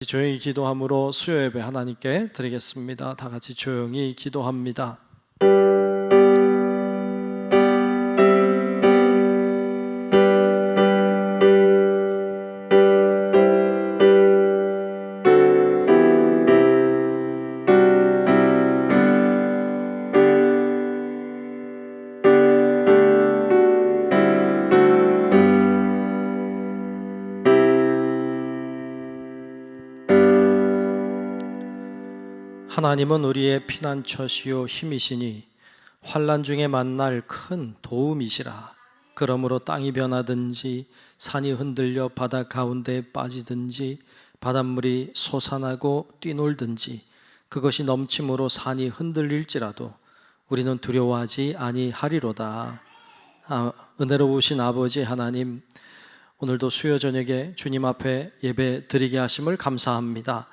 조용히 기도함으로 수요 예배 하나님께 드리겠습니다. 다 같이 조용히 기도합니다. 하나님은 우리의 피난처시요 힘이시니 환난 중에 만날 큰 도움이시라. 그러므로 땅이 변하든지 산이 흔들려 바다 가운데에 빠지든지 바닷물이 솟아나고 뛰놀든지 그것이 넘침으로 산이 흔들릴지라도 우리는 두려워하지 아니하리로다. 은혜로우신 아버지 하나님, 오늘도 수요 저녁에 주님 앞에 예배 드리게 하심을 감사합니다.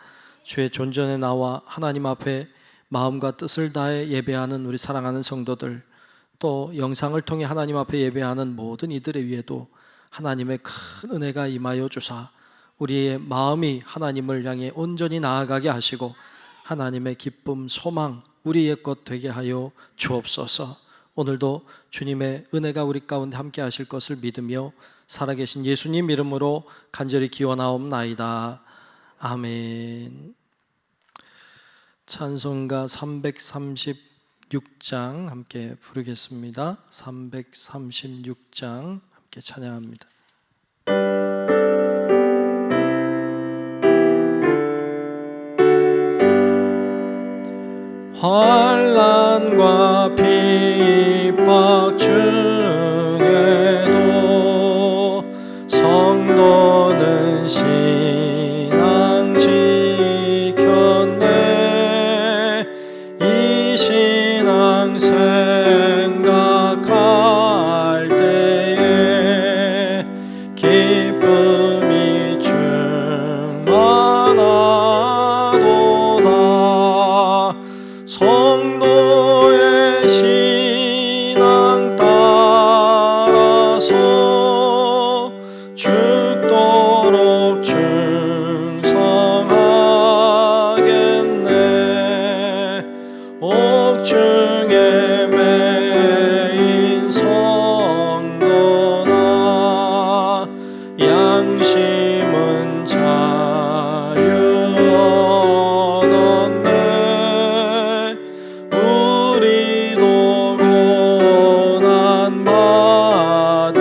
주의 존전에 나와 하나님 앞에 마음과 뜻을 다해 예배하는 우리 사랑하는 성도들, 또 영상을 통해 하나님 앞에 예배하는 모든 이들의 위에도 하나님의 큰 은혜가 임하여 주사 우리의 마음이 하나님을 향해 온전히 나아가게 하시고 하나님의 기쁨, 소망, 우리의 것 되게 하여 주옵소서. 오늘도 주님의 은혜가 우리 가운데 함께 하실 것을 믿으며 살아계신 예수님 이름으로 간절히 기원하옵나이다. 아멘. 찬송가 336장 함께 부르겠습니다. 336장 함께 찬양합니다. 환난과 핍박 중에도 성도는 신앙 지켰네. 이 신앙 생각할 때에 기쁨이 충만하도다. 성도의 신앙 따라서 죽도록 충성하겠네. 옥중에 매인 성도나 양심은 자유 얻었네. 우리도 고난 받으면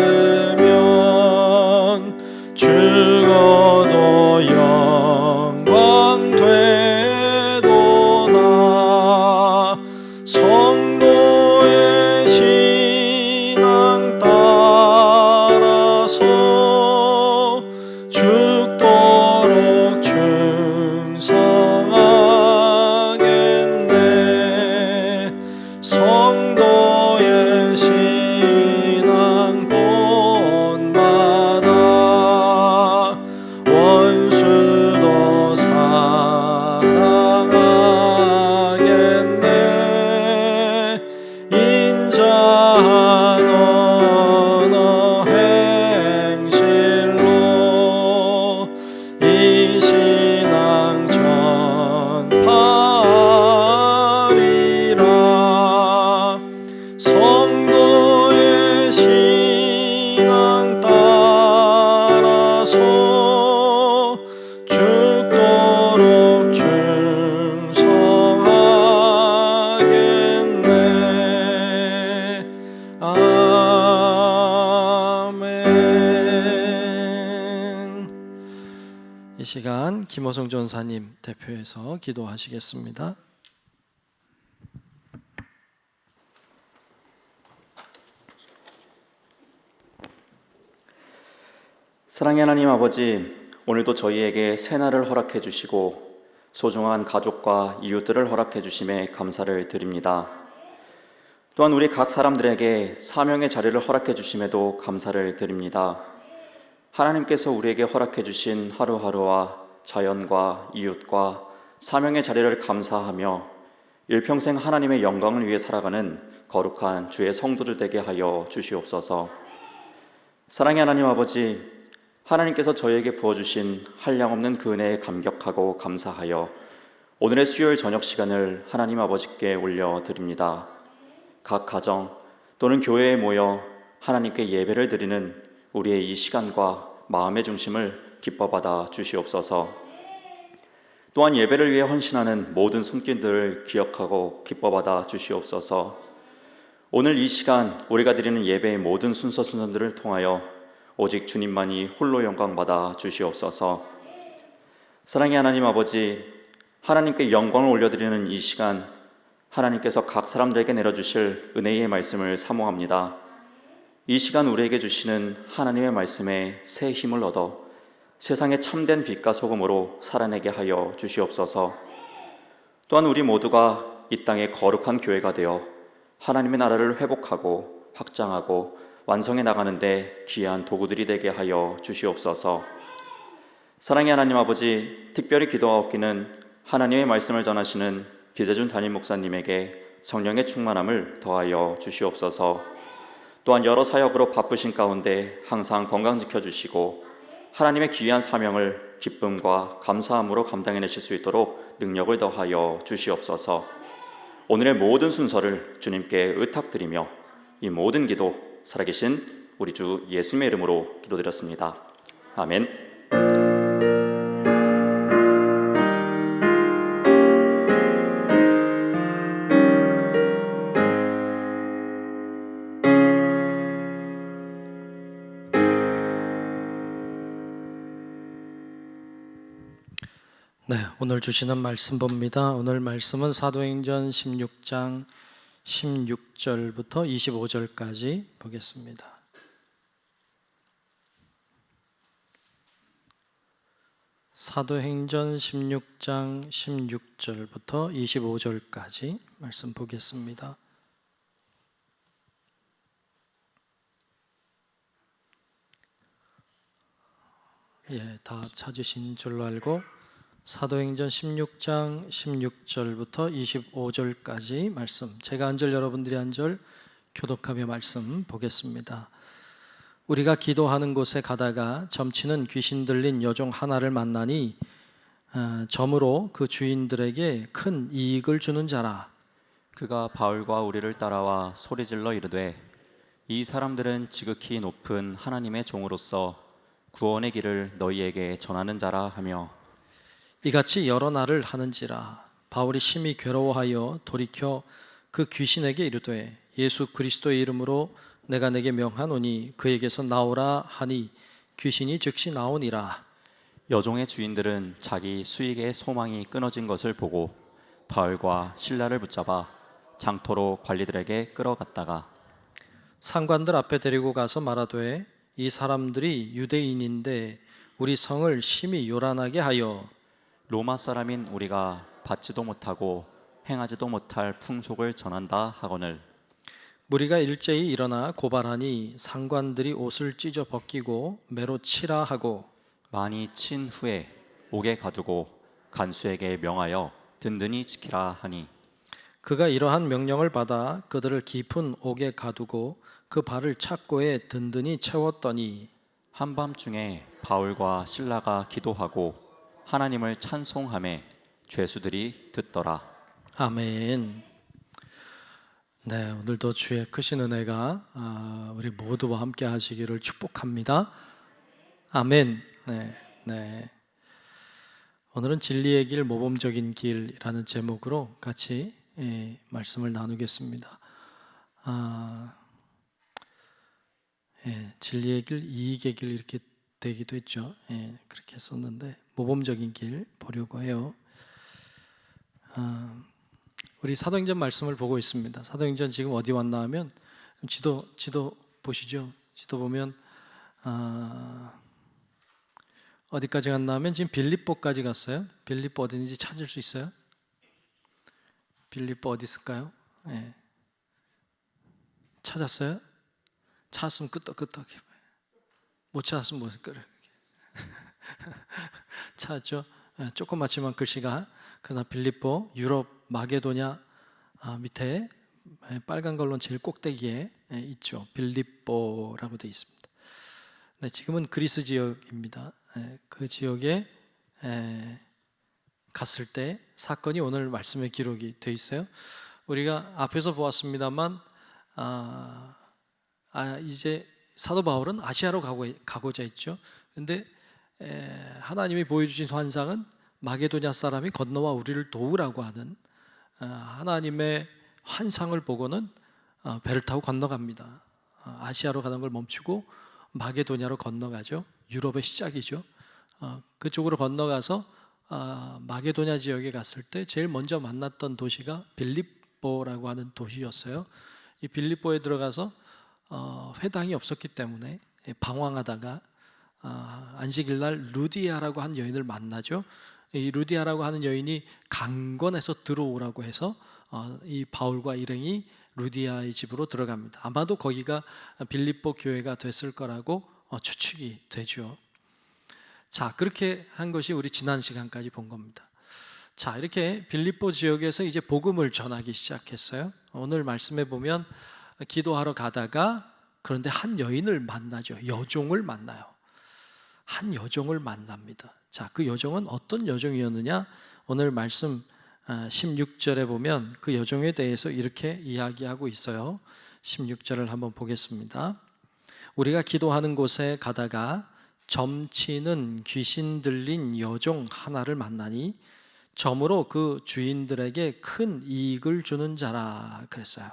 죽어도 영광 되도다. 성도의 신앙 따라서 죽도록 충성하겠네. 성도의 신앙 본받아 원수도 사랑하겠네. 인자한 언어 행실로 이 신앙 전파하리라. 성도의 신앙 따라서 죽도록 충성하겠네. 아멘. 이 시간 김호성 전사님 대표해서 기도하시겠습니다. 사랑의 하나님 아버지, 오늘도 저희에게 새날을 허락해 주시고 소중한 가족과 이웃들을 허락해 주심에 감사를 드립니다. 또한 우리 각 사람들에게 사명의 자리를 허락해 주심에도 감사를 드립니다. 하나님께서 우리에게 허락해 주신 하루하루와 자연과 이웃과 사명의 자리를 감사하며 일평생 하나님의 영광을 위해 살아가는 거룩한 주의 성도들 되게 하여 주시옵소서. 사랑의 하나님 아버지, 하나님께서 저희에게 부어주신 한량없는 그 은혜에 감격하고 감사하여 오늘의 수요일 저녁 시간을 하나님 아버지께 올려드립니다. 각 가정 또는 교회에 모여 하나님께 예배를 드리는 우리의 이 시간과 마음의 중심을 기뻐받아 주시옵소서. 또한 예배를 위해 헌신하는 모든 손길들을 기억하고 기뻐받아 주시옵소서. 오늘 이 시간 우리가 드리는 예배의 모든 순서들을 통하여 오직 주님만이 홀로 영광받아 주시옵소서. 사랑의 하나님 아버지, 하나님께 영광을 올려드리는 이 시간, 하나님께서 각 사람들에게 내려주실 은혜의 말씀을 사모합니다. 이 시간 우리에게 주시는 하나님의 말씀에 새 힘을 얻어 세상의 참된 빛과 소금으로 살아내게 하여 주시옵소서. 또한 우리 모두가 이 땅의 거룩한 교회가 되어 하나님의 나라를 회복하고 확장하고 완성해 나가는데 귀한 도구들이 되게 하여 주시옵소서. 사랑의 하나님 아버지, 특별히 기도하옵기는 하나님의 말씀을 전하시는 기대준 담임 목사님에게 성령의 충만함을 더하여 주시옵소서. 또한 여러 사역으로 바쁘신 가운데 항상 건강 지켜주시고 하나님의 귀한 사명을 기쁨과 감사함으로 감당해내실 수 있도록 능력을 더하여 주시옵소서. 오늘의 모든 순서를 주님께 의탁드리며 이 모든 기도 살아계신 우리 주 예수님의 이름으로 기도드렸습니다. 아멘. 네, 오늘 주시는 말씀 봅니다. 오늘 말씀은 사도행전 16장 16절부터 25절까지 보겠습니다. 사도행전 16장 16절부터 25절까지 말씀 보겠습니다. 예, 다 찾으신 줄로 알고 사도행전 16장 16절부터 25절까지 말씀, 제가 한 절 여러분들이 한 절 교독하며 말씀 보겠습니다. 우리가 기도하는 곳에 가다가 점치는 귀신 들린 여종 하나를 만나니 점으로 그 주인들에게 큰 이익을 주는 자라. 그가 바울과 우리를 따라와 소리질러 이르되 이 사람들은 지극히 높은 하나님의 종으로서 구원의 길을 너희에게 전하는 자라 하며 이같이 여러 날을 하는지라. 바울이 심히 괴로워하여 돌이켜 그 귀신에게 이르되 예수 그리스도의 이름으로 내가 내게 명하노니 그에게서 나오라 하니 귀신이 즉시 나오니라. 여종의 주인들은 자기 수익의 소망이 끊어진 것을 보고 바울과 실라를 붙잡아 장토로 관리들에게 끌어갔다가 상관들 앞에 데리고 가서 말하되 이 사람들이 유대인인데 우리 성을 심히 요란하게 하여 로마 사람인 우리가 받지도 못하고 행하지도 못할 풍속을 전한다 하거늘 무리가 일제히 일어나 고발하니 상관들이 옷을 찢어 벗기고 매로 치라 하고 많이 친 후에 옥에 가두고 간수에게 명하여 든든히 지키라 하니 그가 이러한 명령을 받아 그들을 깊은 옥에 가두고 그 발을 착고에 든든히 채웠더니 한밤중에 바울과 실라가 기도하고 하나님을 찬송하며 죄수들이 듣더라. 아멘. 네, 오늘도 주의 크신 은혜가 우리 모두와 함께 하시기를 축복합니다. 아멘. 네. 오늘은 진리의 길, 모범적인 길이라는 제목으로 같이 말씀을 나누겠습니다. 진리의 길, 이익의 길 이렇게 되기도 했죠. 그렇게 썼는데 모범적인 길 보려고 해요. 우리 사도행전 말씀을 보고 있습니다. 사도행전 지금 어디 왔나 하면 지도 보시죠. 지도 보면 어디까지 갔나 하면 지금 빌립보까지 갔어요. 빌립보 어딘지 찾을 수 있어요? 빌립보 어디 있을까요? 찾았어요? 찾았으면 끄떡끄떡 해봐요. 못 찾았으면 못 그래. 찾았죠? 조그맣지만 글씨가. 그러나 빌립보, 유럽, 마게도냐 밑에 빨간 걸로는 제일 꼭대기에 있죠. 빌립보라고 되어 있습니다. 네, 지금은 그리스 지역입니다. 그 지역에 갔을 때 사건이 오늘 말씀에 기록이 돼 있어요. 우리가 앞에서 보았습니다만 이제 사도 바울은 아시아로 가고자 했죠. 근데 하나님이 보여주신 환상은 마게도냐 사람이 건너와 우리를 도우라고 하는 하나님의 환상을 보고는 배를 타고 건너갑니다. 아시아로 가는 걸 멈추고 마게도냐로 건너가죠. 유럽의 시작이죠. 그쪽으로 건너가서 마게도냐 지역에 갔을 때 제일 먼저 만났던 도시가 빌립보라고 하는 도시였어요. 이 빌립보에 들어가서 회당이 없었기 때문에 방황하다가 안식일날 루디아라고 한 여인을 만나죠. 이 루디아라고 하는 여인이 강권에서 들어오라고 해서 이 바울과 일행이 루디아의 집으로 들어갑니다. 아마도 거기가 빌립보 교회가 됐을 거라고 추측이 되죠. 자, 그렇게 한 것이 우리 지난 시간까지 본 겁니다. 자, 이렇게 빌립보 지역에서 이제 복음을 전하기 시작했어요. 오늘 말씀에 보면 기도하러 가다가 그런데 한 여인을 만나죠. 여종을 만나요. 한 여종을 만납니다. 자, 그 여종은 어떤 여종이었느냐? 오늘 말씀 16절에 보면 그 여종에 대해서 이렇게 이야기하고 있어요. 16절을 한번 보겠습니다. 우리가 기도하는 곳에 가다가 점치는 귀신 들린 여종 하나를 만나니 점으로 그 주인들에게 큰 이익을 주는 자라 그랬어요.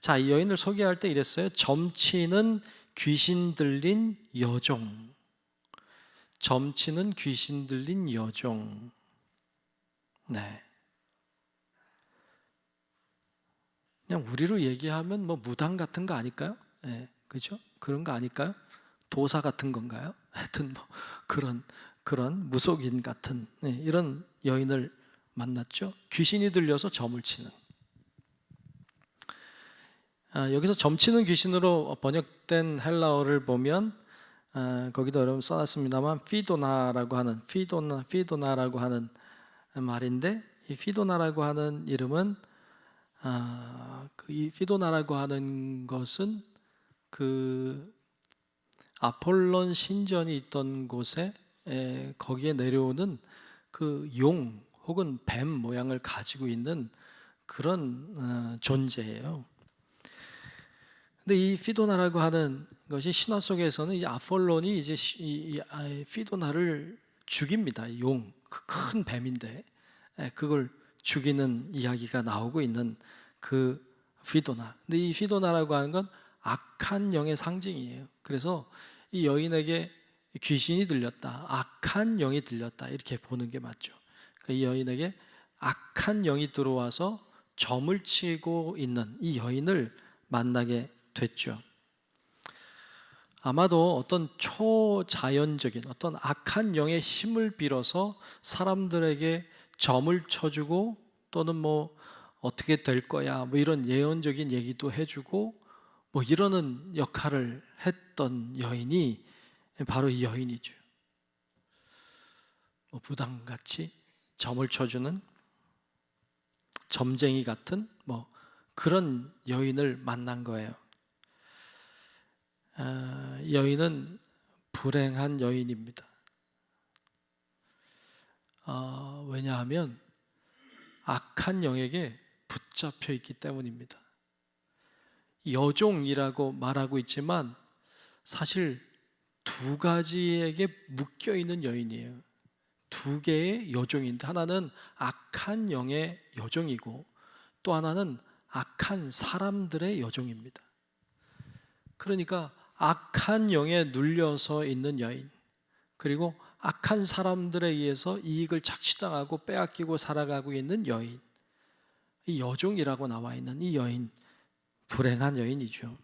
자, 이 여인을 소개할 때 이랬어요. 점치는 귀신 들린 여종. 점치는 귀신 들린 여종. 네. 그냥 우리로 얘기하면 뭐 무당 같은 거 아닐까요? 네, 그죠? 그런 거 아닐까요? 도사 같은 건가요? 하여튼 뭐 그런 무속인 같은 이런 여인을 만났죠. 귀신이 들려서 점을 치는. 여기서 점치는 귀신으로 번역된 헬라어를 보면 거기도 여러분 써놨습니다만 피도나라고 하는 말인데 이 피도나라고 하는 이름은 이 피도나라고 하는 것은 그 아폴론 신전이 있던 곳에 거기에 내려오는 그 용 혹은 뱀 모양을 가지고 있는 그런 존재예요. 근데 이 피도나라고 하는 것이 신화 속에서는 이 아폴론이 이제 이 피도나를 죽입니다. 용, 그 큰 뱀인데 그걸 죽이는 이야기가 나오고 있는 그 피도나. 근데 이 피도나라고 하는 건 악한 영의 상징이에요. 그래서 이 여인에게 귀신이 들렸다, 악한 영이 들렸다 이렇게 보는 게 맞죠. 그러니까 이 여인에게 악한 영이 들어와서 점을 치고 있는 이 여인을 만나게 됐죠. 아마도 어떤 초자연적인 어떤 악한 영의 힘을 빌어서 사람들에게 점을 쳐주고 또는 뭐 어떻게 될 거야 뭐 이런 예언적인 얘기도 해주고 뭐 이러는 역할을 했던 여인이 바로 이 여인이죠. 뭐 부당같이 점을 쳐주는 점쟁이 같은 뭐 그런 여인을 만난 거예요. 여인은 불행한 여인입니다. 왜냐하면 악한 영에게 붙잡혀 있기 때문입니다. 여종이라고 말하고 있지만 사실 두 가지에게 묶여 있는 여인이에요. 두 개의 여종인데 하나는 악한 영의 여종이고 또 하나는 악한 사람들의 여종입니다. 그러니까 악한 영에 눌려서 있는 여인, 그리고 악한 사람들에 의해서 이익을 착취당하고 빼앗기고 살아가고 있는 여인, 이 여종이라고 나와 있는 이 여인, 불행한 여인이죠.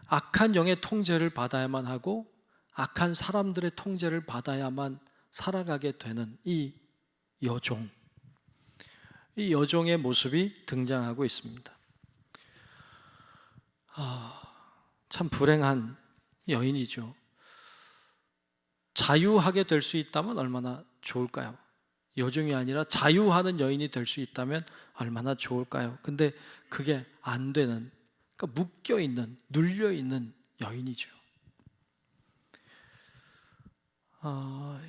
악한 영의 통제를 받아야만 하고 악한 사람들의 통제를 받아야만 살아가게 되는 이 여종, 이 여종의 모습이 등장하고 있습니다. 참 불행한 여인이죠. 자유하게 될 수 있다면 얼마나 좋을까요? 여종이 아니라 자유하는 여인이 될 수 있다면 얼마나 좋을까요? 근데 그게 안 되는, 그러니까 묶여있는, 눌려있는 여인이죠.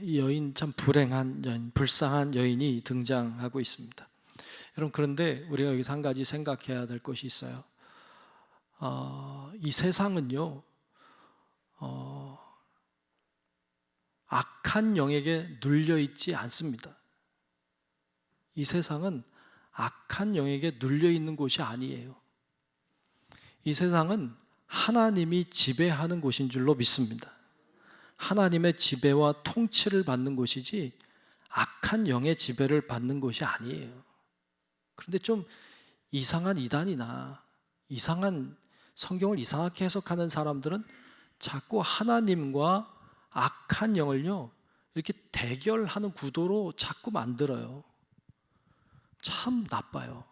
이 여인 참 불행한 여인, 불쌍한 여인이 등장하고 있습니다. 여러분, 그런데 우리가 여기서 한 가지 생각해야 될 것이 있어요. 이 세상은요, 악한 영에게 눌려 있지 않습니다. 이 세상은 악한 영에게 눌려 있는 곳이 아니에요. 이 세상은 하나님이 지배하는 곳인 줄로 믿습니다. 하나님의 지배와 통치를 받는 곳이지 악한 영의 지배를 받는 곳이 아니에요. 그런데 좀 이상한 이단이나 이상한 성경을 이상하게 해석하는 사람들은 자꾸 하나님과 악한 영을요, 이렇게 대결하는 구도로 자꾸 만들어요. 참 나빠요.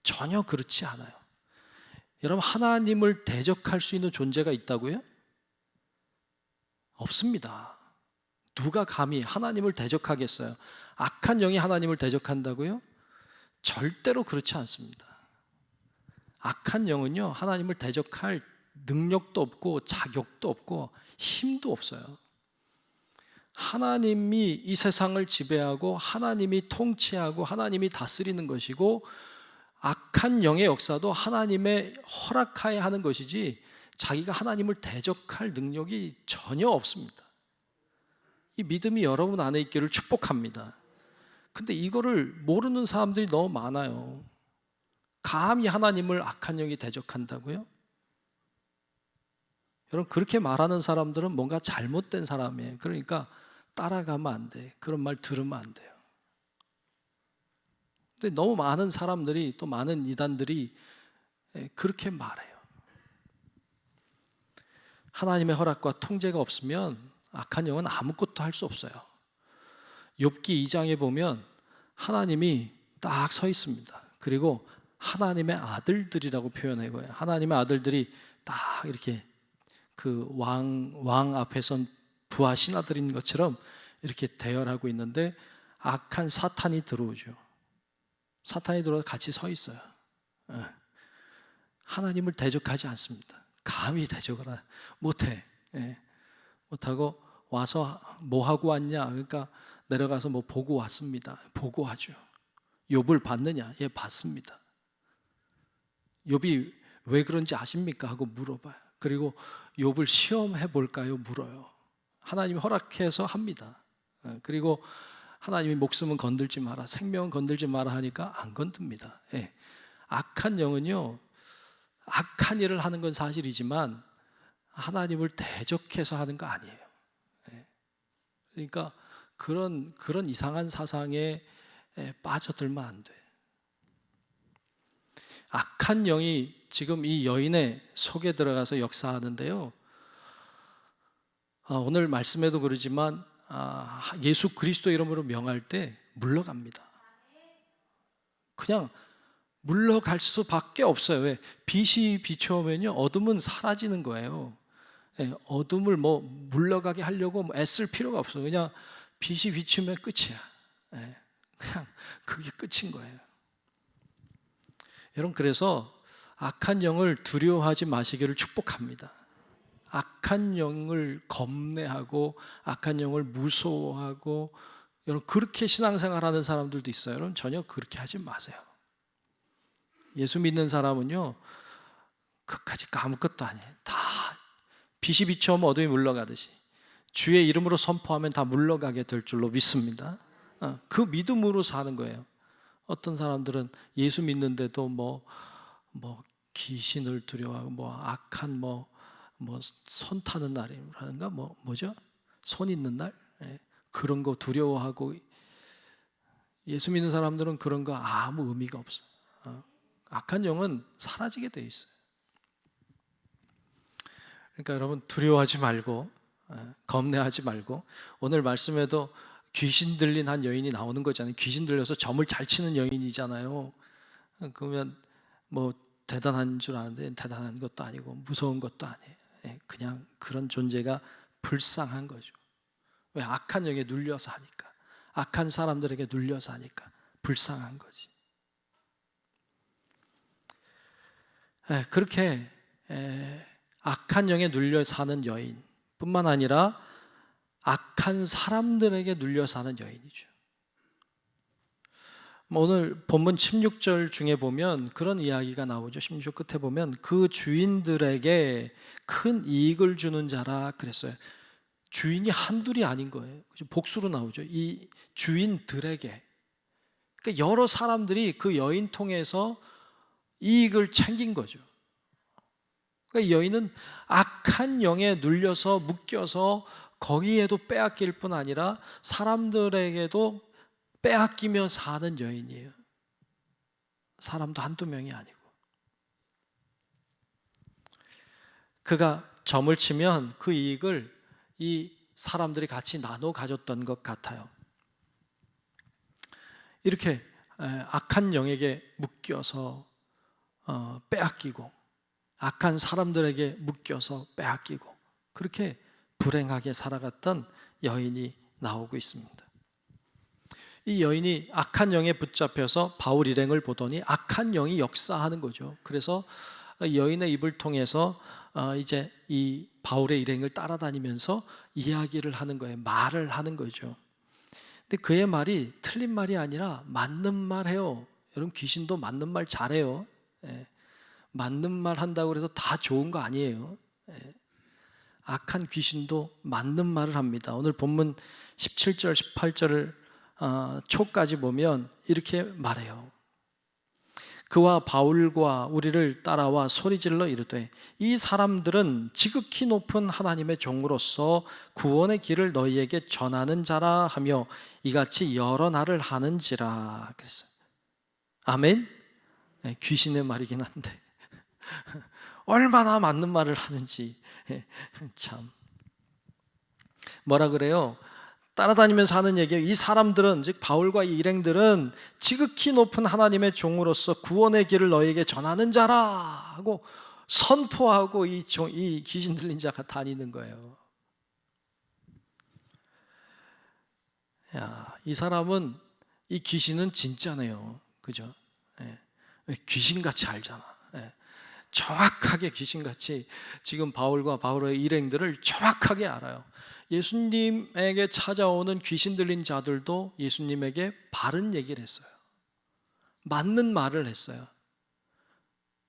전혀 그렇지 않아요. 여러분, 하나님을 대적할 수 있는 존재가 있다고요? 없습니다. 누가 감히 하나님을 대적하겠어요? 악한 영이 하나님을 대적한다고요? 절대로 그렇지 않습니다. 악한 영은요, 하나님을 대적할 능력도 없고 자격도 없고 힘도 없어요. 하나님이 이 세상을 지배하고 하나님이 통치하고 하나님이 다스리는 것이고, 악한 영의 역사도 하나님의 허락하에 하는 것이지 자기가 하나님을 대적할 능력이 전혀 없습니다. 이 믿음이 여러분 안에 있기를 축복합니다. 근데 이거를 모르는 사람들이 너무 많아요. 감히 하나님을 악한 영이 대적한다고요? 여러분, 그렇게 말하는 사람들은 뭔가 잘못된 사람이에요. 그러니까 따라가면 안 돼. 그런 말 들으면 안 돼요. 근데 너무 많은 사람들이, 또 많은 이단들이 그렇게 말해요. 하나님의 허락과 통제가 없으면 악한 영은 아무것도 할 수 없어요. 욥기 2장에 보면 하나님이 딱 서 있습니다. 그리고 하나님의 아들들이라고 표현해요. 하나님의 아들들이 딱 이렇게 그 왕 앞에 선 부하 신하들인 것처럼 이렇게 대열하고 있는데, 악한 사탄이 들어오죠. 사탄이 들어와서 같이 서 있어요. 하나님을 대적하지 않습니다. 감히 대적을 못해. 못하고 와서 뭐 하고 왔냐? 그러니까 내려가서 뭐 보고 왔습니다. 보고하죠. 욥을 봤느냐? 예, 봤습니다. 욥이 왜 그런지 아십니까? 하고 물어봐요. 그리고 욥을 시험해 볼까요? 물어요. 하나님이 허락해서 합니다. 그리고 하나님이 목숨은 건들지 마라, 생명은 건들지 마라 하니까 안 건듭니다. 예. 악한 영은요, 악한 일을 하는 건 사실이지만 하나님을 대적해서 하는 거 아니에요. 예. 그러니까 그런 이상한 사상에 빠져들면 안 돼. 악한 영이 지금 이 여인의 속에 들어가서 역사하는데요, 오늘 말씀에도 그러지만 예수 그리스도 이름으로 명할 때 물러갑니다. 그냥 물러갈 수밖에 없어요. 왜? 빛이 비춰오면요, 어둠은 사라지는 거예요. 어둠을 뭐 물러가게 하려고 애쓸 필요가 없어요. 그냥 빛이 비추면 끝이야. 그냥 그게 끝인 거예요. 여러분, 그래서 악한 영을 두려워하지 마시기를 축복합니다. 악한 영을 겁내하고 악한 영을 무서워하고, 여러분, 그렇게 신앙생활하는 사람들도 있어요. 여러분, 전혀 그렇게 하지 마세요. 예수 믿는 사람은요, 그까짓 거 아무것도 아니에요. 다 빛이 비춰오면 어둠이 물러가듯이 주의 이름으로 선포하면 다 물러가게 될 줄로 믿습니다. 그 믿음으로 사는 거예요. 어떤 사람들은 예수 믿는데도 뭐 귀신을 두려워하고 악한 손 타는 날이라는가 뭐죠? 손 있는 날? 그런 거 두려워하고, 예수 믿는 사람들은 그런 거 아무 의미가 없어요. 악한 영은 사라지게 돼 있어요. 그러니까 여러분, 두려워하지 말고 겁내하지 말고, 오늘 말씀에도 귀신 들린 한 여인이 나오는 거잖아요. 귀신 들려서 점을 잘 치는 여인이잖아요. 그러면 뭐 대단한 줄 아는데 대단한 것도 아니고 무서운 것도 아니에요. 그냥 그런 존재가 불쌍한 거죠. 왜? 악한 영에 눌려서 하니까, 악한 사람들에게 눌려서 하니까 불쌍한 거지. 그렇게 악한 영에 눌려 사는 여인뿐만 아니라 악한 사람들에게 눌려 사는 여인이죠. 오늘 본문 16절 중에 보면 그런 이야기가 나오죠. 16절 끝에 보면 그 주인들에게 큰 이익을 주는 자라 그랬어요. 주인이 한둘이 아닌 거예요. 복수로 나오죠. 이 주인들에게. 그러니까 여러 사람들이 그 여인 통해서 이익을 챙긴 거죠. 그러니까 여인은 악한 영에 눌려서 묶여서 거기에도 빼앗길 뿐 아니라 사람들에게도 빼앗기며 사는 여인이에요. 사람도 한두 명이 아니고. 그가 점을 치면 그 이익을 이 사람들이 같이 나눠 가졌던 것 같아요. 이렇게 악한 영에게 묶여서 빼앗기고, 악한 사람들에게 묶여서 빼앗기고, 그렇게 불행하게 살아갔던 여인이 나오고 있습니다. 이 여인이 악한 영에 붙잡혀서 바울 일행을 보더니 악한 영이 역사하는 거죠. 그래서 여인의 입을 통해서 이제 이 바울의 일행을 따라다니면서 이야기를 하는 거예요. 말을 하는 거죠. 근데 그의 말이 틀린 말이 아니라 맞는 말 해요. 여러분, 귀신도 맞는 말 잘해요. 맞는 말 한다고 해서 다 좋은 거 아니에요. 악한 귀신도 맞는 말을 합니다. 오늘 본문 17절, 18절을 초까지 보면 이렇게 말해요. 그와 바울과 우리를 따라와 소리질러 이르되 이 사람들은 지극히 높은 하나님의 종으로서 구원의 길을 너희에게 전하는 자라 하며 이같이 여러 날을 하는지라 그랬어요. 아멘? 네, 귀신의 말이긴 한데 얼마나 맞는 말을 하는지 참. 뭐라 그래요? 따라다니면서 하는 얘기예요. 이 사람들은, 즉 바울과 이 일행들은 지극히 높은 하나님의 종으로서 구원의 길을 너에게 전하는 자라 하고 선포하고 이 귀신 들린 자가 다니는 거예요. 야, 이 사람은, 이 귀신은 진짜네요. 그죠? 귀신같이 알잖아. 정확하게 귀신같이 지금 바울과 바울의 일행들을 정확하게 알아요. 예수님에게 찾아오는 귀신 들린 자들도 예수님에게 바른 얘기를 했어요. 맞는 말을 했어요.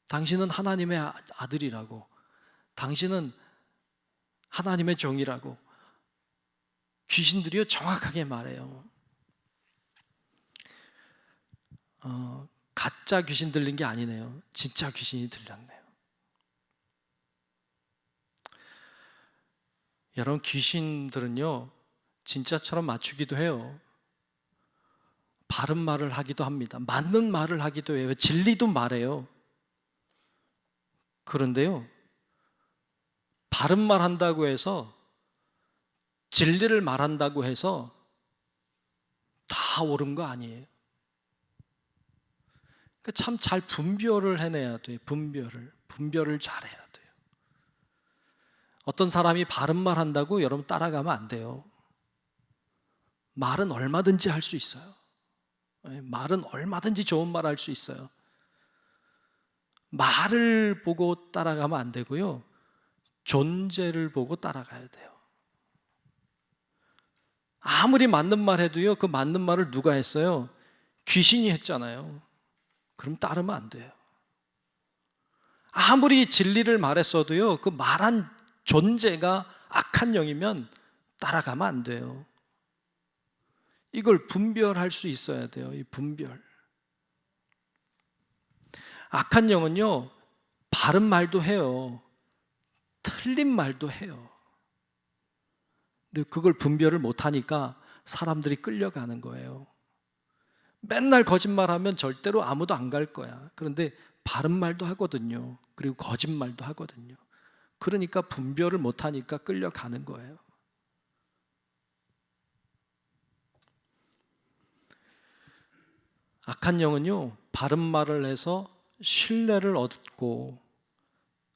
당신은 하나님의 아들이라고, 당신은 하나님의 종이라고 귀신들이요 정확하게 말해요. 가짜 귀신 들린 게 아니네요. 진짜 귀신이 들렸네요. 여러분, 귀신들은요 진짜처럼 맞추기도 해요. 바른 말을 하기도 합니다. 맞는 말을 하기도 해요. 진리도 말해요. 그런데요, 바른 말 한다고 해서, 진리를 말한다고 해서 다 옳은 거 아니에요. 참 잘 분별을 해내야 돼요. 분별을 잘해야 돼요. 어떤 사람이 바른 말 한다고 여러분 따라가면 안 돼요. 말은 얼마든지 할 수 있어요. 말은 얼마든지 좋은 말 할 수 있어요. 말을 보고 따라가면 안 되고요, 존재를 보고 따라가야 돼요. 아무리 맞는 말 해도요, 그 맞는 말을 누가 했어요? 귀신이 했잖아요. 그럼 따르면 안 돼요. 아무리 진리를 말했어도요, 그 말한 존재가 악한 영이면 따라가면 안 돼요. 이걸 분별할 수 있어야 돼요. 이 분별. 악한 영은요 바른 말도 해요, 틀린 말도 해요. 근데 그걸 분별을 못하니까 사람들이 끌려가는 거예요. 맨날 거짓말하면 절대로 아무도 안 갈 거야. 그런데 바른 말도 하거든요. 그리고 거짓말도 하거든요. 그러니까 분별을 못하니까 끌려가는 거예요. 악한 영은요 바른 말을 해서 신뢰를 얻고,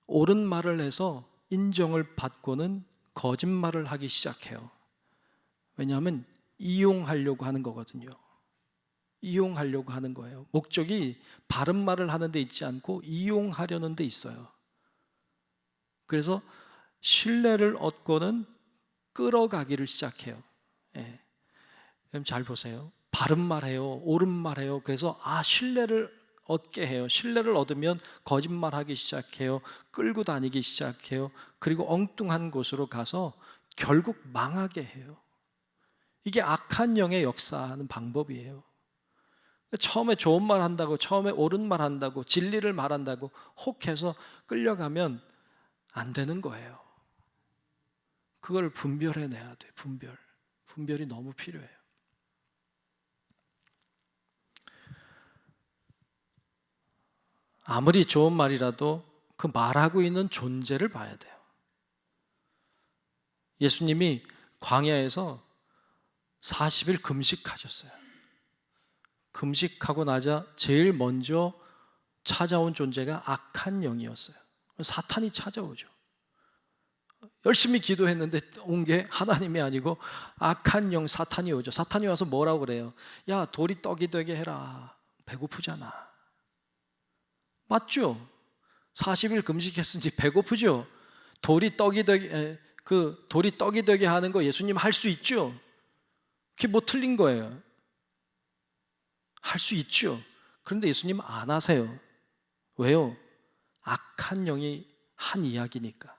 옳은 말을 해서 인정을 받고는 거짓말을 하기 시작해요. 왜냐하면 이용하려고 하는 거거든요. 이용하려고 하는 거예요. 목적이 바른 말을 하는 데 있지 않고 이용하려는 데 있어요. 그래서 신뢰를 얻고는 끌어가기를 시작해요. 예. 그럼 잘 보세요. 바른 말해요, 옳은 말해요. 그래서 신뢰를 얻게 해요. 신뢰를 얻으면 거짓말하기 시작해요. 끌고 다니기 시작해요. 그리고 엉뚱한 곳으로 가서 결국 망하게 해요. 이게 악한 영의 역사하는 방법이에요. 처음에 좋은 말 한다고, 처음에 옳은 말 한다고, 진리를 말한다고 혹해서 끌려가면 안 되는 거예요. 그걸 분별해내야 돼. 분별이 너무 필요해요. 아무리 좋은 말이라도 그 말하고 있는 존재를 봐야 돼요. 예수님이 광야에서 40일 금식하셨어요. 금식하고 나자 제일 먼저 찾아온 존재가 악한 영이었어요. 사탄이 찾아오죠. 열심히 기도했는데 온 게 하나님이 아니고 악한 영 사탄이 오죠. 사탄이 와서 뭐라고 그래요? 야, 돌이 떡이 되게 해라. 배고프잖아. 맞죠? 40일 금식했으니 배고프죠? 돌이 떡이 되게 하는 거 예수님 할 수 있죠? 그게 뭐 틀린 거예요? 할 수 있죠? 그런데 예수님 안 하세요. 왜요? 악한 영이 한 이야기니까.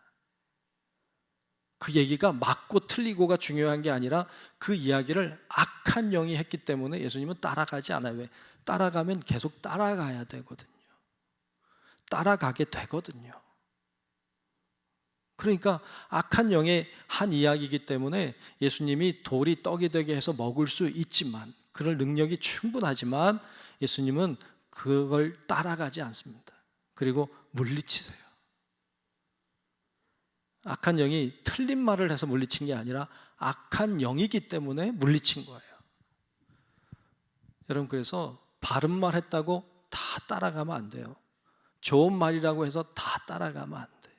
그 얘기가 맞고 틀리고가 중요한 게 아니라 그 이야기를 악한 영이 했기 때문에 예수님은 따라가지 않아요. 왜? 따라가면 계속 따라가야 되거든요. 따라가게 되거든요. 그러니까 악한 영의 한 이야기이기 때문에 예수님이 돌이 떡이 되게 해서 먹을 수 있지만, 그럴 능력이 충분하지만 예수님은 그걸 따라가지 않습니다. 그리고 물리치세요. 악한 영이 틀린 말을 해서 물리친 게 아니라 악한 영이기 때문에 물리친 거예요. 여러분, 그래서 바른 말 했다고 다 따라가면 안 돼요. 좋은 말이라고 해서 다 따라가면 안 돼.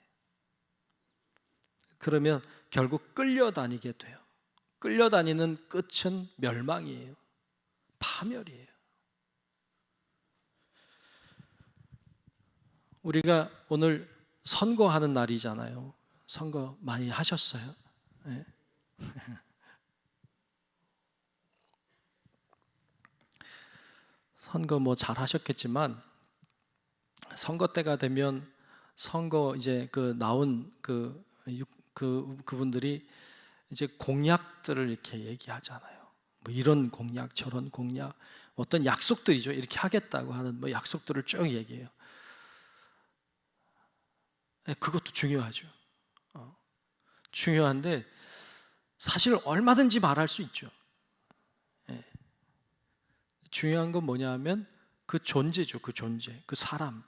그러면 결국 끌려다니게 돼요. 끌려다니는 끝은 멸망이에요. 파멸이에요. 우리가 오늘 선거하는 날이잖아요. 선거 많이 하셨어요? 네. 선거 뭐 잘 하셨겠지만 선거 때가 되면 선거 이제 나온 그분들이 이제 공약들을 이렇게 얘기하잖아요. 뭐 이런 공약, 저런 공약, 어떤 약속들이죠. 이렇게 하겠다고 하는 뭐 약속들을 쭉 얘기해요. 네, 그것도 중요하죠. 중요한데 사실 얼마든지 말할 수 있죠. 네. 중요한 건 뭐냐면 그 존재죠. 그 존재, 그 사람,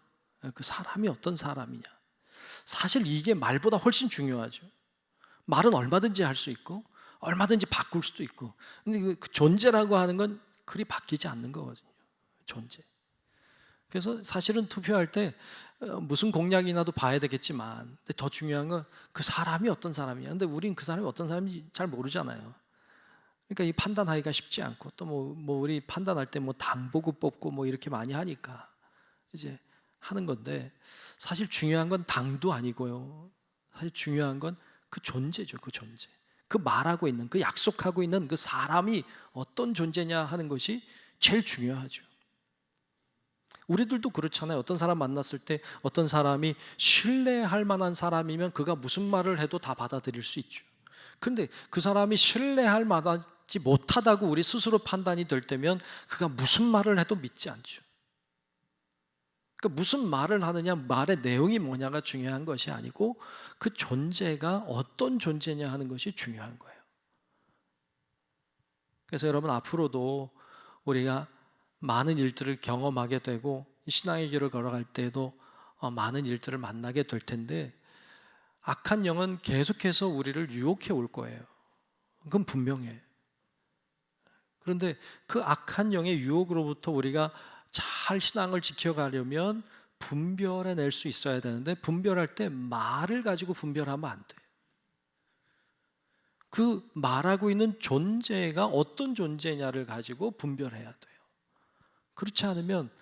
그 사람이 어떤 사람이냐. 사실 이게 말보다 훨씬 중요하죠. 말은 얼마든지 할 수 있고 얼마든지 바꿀 수도 있고, 근데 그 존재라고 하는 건 그리 바뀌지 않는 거거든요. 존재. 그래서 사실은 투표할 때 무슨 공약이나도 봐야 되겠지만, 근데 더 중요한 건 그 사람이 어떤 사람이냐. 근데 우린 그 사람이 어떤 사람인지 잘 모르잖아요. 그러니까 이 판단하기가 쉽지 않고, 또 뭐 우리 판단할 때 뭐 당 보고 뽑고 뭐 이렇게 많이 하니까 이제 하는 건데, 사실 중요한 건 당도 아니고요. 사실 중요한 건 그 존재죠. 그 존재. 그 말하고 있는, 그 약속하고 있는 그 사람이 어떤 존재냐 하는 것이 제일 중요하죠. 우리들도 그렇잖아요. 어떤 사람 만났을 때 어떤 사람이 신뢰할 만한 사람이면 그가 무슨 말을 해도 다 받아들일 수 있죠. 그런데 그 사람이 신뢰할 만하지 못하다고 우리 스스로 판단이 될 때면 그가 무슨 말을 해도 믿지 않죠. 그러니까 무슨 말을 하느냐, 말의 내용이 뭐냐가 중요한 것이 아니고 그 존재가 어떤 존재냐 하는 것이 중요한 거예요. 그래서 여러분, 앞으로도 우리가 많은 일들을 경험하게 되고 신앙의 길을 걸어갈 때에도 많은 일들을 만나게 될 텐데, 악한 영은 계속해서 우리를 유혹해 올 거예요. 그건 분명해요. 그런데 그 악한 영의 유혹으로부터 우리가 잘 신앙을 지켜가려면 분별해낼 수 있어야 되는데, 분별할 때 말을 가지고 분별하면 안 돼요. 그 말하고 있는 존재가 어떤 존재냐를 가지고 분별해야 돼요. 그렇지 않으면